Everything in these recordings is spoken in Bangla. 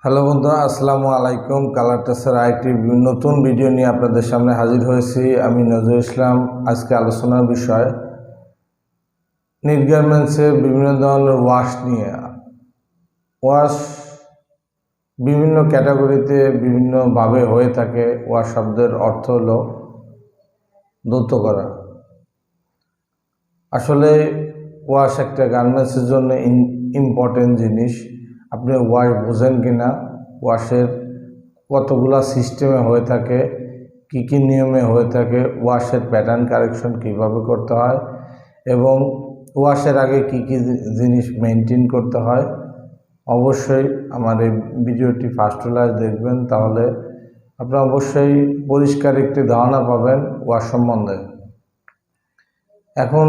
হ্যালো বন্ধুরা, আসসালামু আলাইকুম। কালার টেক্সটাইল আইটি নতুন ভিডিও নিয়ে আপনাদের সামনে হাজির হয়েছি। আমি নজরুল ইসলাম। আজকে আলোচনার বিষয় নিট গার্মেন্টসের বিভিন্ন ধরনের ওয়াশ নিয়ে। ওয়াশ বিভিন্ন ক্যাটাগরিতে বিভিন্নভাবে হয়ে থাকে। ওয়াশ শব্দের অর্থ হলো ধৌত করা। আসলে ওয়াশ একটা গার্মেন্টসের জন্য ইম্পর্টেন্ট জিনিস। আপনি ওয়াশ বোঝেন কিনা, ওয়াশের কতগুলা সিস্টেমে হয়ে থাকে, কি কি নিয়মে হয়ে থাকে, ওয়াশের প্যাটার্ন কারেকশন কিভাবে করতে হয় এবং ওয়াশের আগে কি কি জিনিস মেনটেন করতে হয়, অবশ্যই আমার এই ভিডিওটি ফার্স্ট টু লাস্ট দেখবেন। তাহলে আপনারা অবশ্যই পরিষ্কার একটি ধারণা পাবেন ওয়াশ সম্বন্ধে। এখন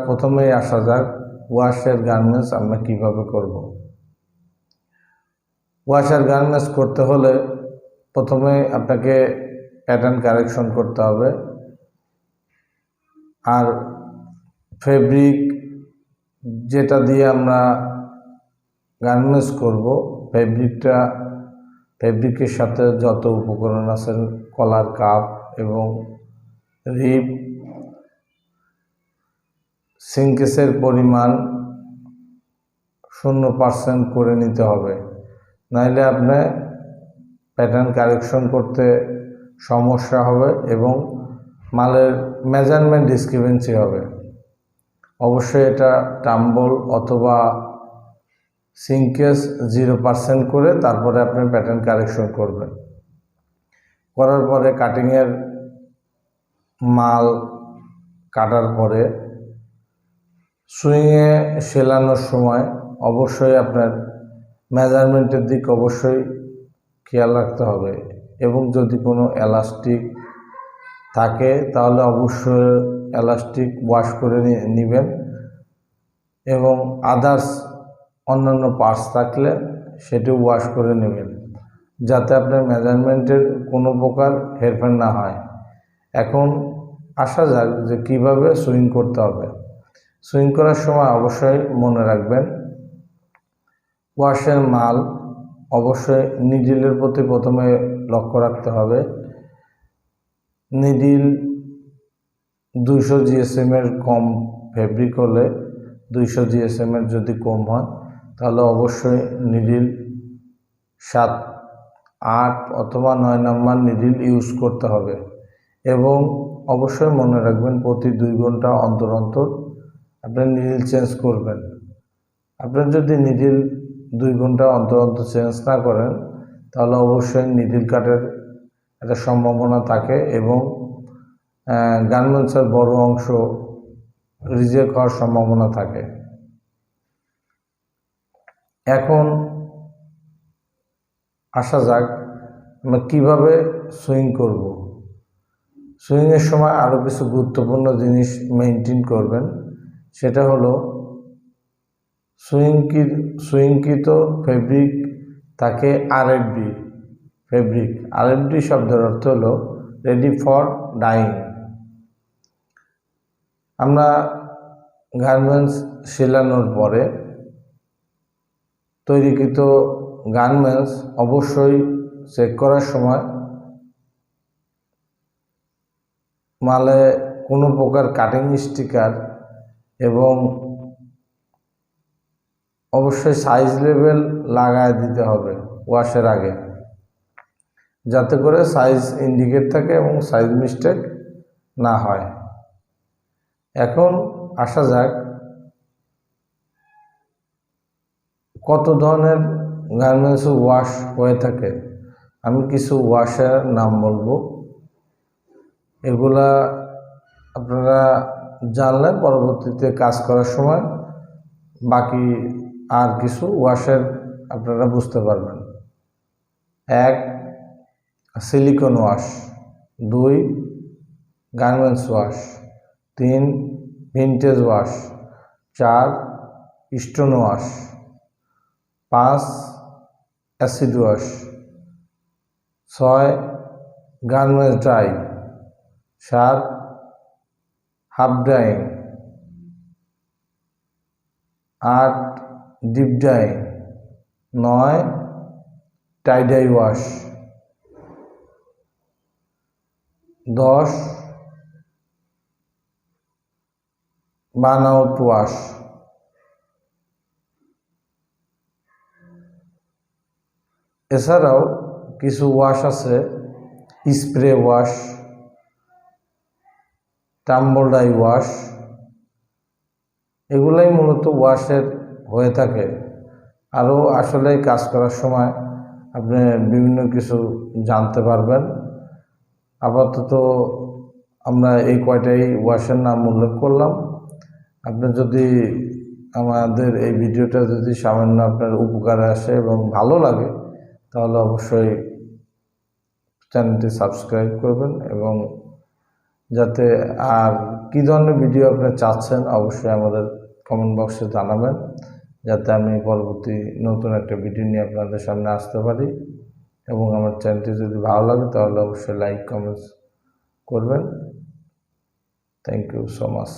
প্রথমেই আসা যাক ওয়াশের গার্মেন্টস আমরা কিভাবে করব। ওয়াশের গার্মেন্টস করতে হলে প্রথমে আপনাকে প্যাটার্ন কারেকশন করতে হবে। আর ফেব্রিক যেটা দিয়ে আমরা গার্মেন্টস করব, ফেব্রিকের সাথে যত উপকরণ আছে, কলার কাপ এবং রিপ, সিঙ্কেসের পরিমাণ 0% করে নিতে হবে, নাইলে আপনি প্যাটার্ন কারেকশন করতে সমস্যা হবে এবং মালের মেজারমেন্ট ডিসক্রিপেন্সি হবে। অবশ্যই এটা টাম্বল অথবা সিঙ্কেস 0% করে তারপরে আপনি প্যাটার্ন কারেকশন করবেন। করার পরে কাটিংয়ের মাল কাটার পরে সুইংয়ে সেলানোর সময় অবশ্যই আপনার মেজারমেন্টের দিক অবশ্যই খেয়াল রাখতে হবে এবং যদি কোনো এলাস্টিক থাকে তাহলে অবশ্যই এলাস্টিক ওয়াশ করে নেবেন এবং আদার্স অন্যান্য পার্টস থাকলে সেটিও ওয়াশ করে নেবেন, যাতে আপনার মেজারমেন্টের কোনো প্রকার হেরফের না হয়। এখন আসা যাক যে কীভাবে সুইং করতে হবে। সুইং করার সময় অবশ্যই মনে রাখবেন ওয়াশের মাল অবশ্যই নিডিলের প্রতি প্রথমে লক্ষ্য রাখতে হবে। নিডিল 200 GSM এর কম ফেব্রিক হলে, 200 GSM এর যদি কম হয় তাহলে অবশ্যই নিডিল 7, 8 অথবা 9 নম্বর নিডিল ইউজ করতে হবে এবং অবশ্যই মনে রাখবেন প্রতি 2 ঘন্টা অন্তর অন্তর আপনি নিডিল চেঞ্জ করবেন। আপনি যদি নিডিল 2 ঘন্টা অন্তর অন্তর চেঞ্জ না করেন তাহলে অবশ্যই নিডিল কাটের একটা সম্ভাবনা থাকে এবং গার্মেন্টসের বড় অংশ রিজেক্ট হওয়ার সম্ভাবনা থাকে। এখন আসা যাক আমরা কীভাবে সুইং করব। সুইংয়ের সময় আরও কিছু গুরুত্বপূর্ণ জিনিস মেনটেন করবেন। সেটা হলো সুইংকৃত ফেব্রিক থাকে RFD ফেব্রিক। RFD শব্দের অর্থ হলো রেডি ফর ডাইং। আমরা গার্মেন্টস সেলানোর পরে তৈরিকৃত গার্মেন্টস অবশ্যই চেক করার সময় মালে কোনো প্রকার কাটিং স্টিকার এবং অবশ্যই সাইজ লেভেল লাগায় দিতে হবে ওয়াশের আগে, যাতে করে সাইজ ইন্ডিকেট থাকে এবং সাইজ মিস্টেক না হয়। এখন আসা যাক কত ধরনের গার্মেন্টস ওয়াশ হয়ে থাকে। আমি কিছু ওয়াশের নাম বলবো, এগুলা আপনারা জানলে পরবর্তীতে কাজ করার সময় বাকি আর কিছু ওয়াশের আপনারা বুঝতে পারবেন। 1 silicon wash, 2 garments wash, 3 vintage wash, 4 stone wash, 5 acid wash, 6 garments dry, 7 half drying, 8 deep drying, 9 tie dye wash, 10 burn out wash. এছাড়াও কিছু ওয়াশ আছে, spray wash, tumble dye wash, এগুলাই মূলত ওয়াশের হয়ে থাকে। আরও আসলে কাজ করার সময় আপনি বিভিন্ন কিছু জানতে পারবেন। আপাতত আমরা এই কয়টাই ওয়াশের নাম উল্লেখ করলাম। আপনি যদি আমাদের এই ভিডিওটা যদি সামান্য আপনার উপকারে আসে এবং ভালো লাগে, তাহলে অবশ্যই চ্যানেলটি সাবস্ক্রাইব করবেন, এবং যাতে আর কী ধরনের ভিডিও আপনি চাচ্ছেন অবশ্যই আমাদের কমেন্ট বক্সে জানাবেন, যাতে আমি পরবর্তী নতুন একটা ভিডিও নিয়ে আপনাদের সামনে আসতে পারি। এবং আমার চ্যানেলটি যদি ভালো লাগে তাহলে অবশ্যই লাইক কমেন্টস করবেন। Thank you so much.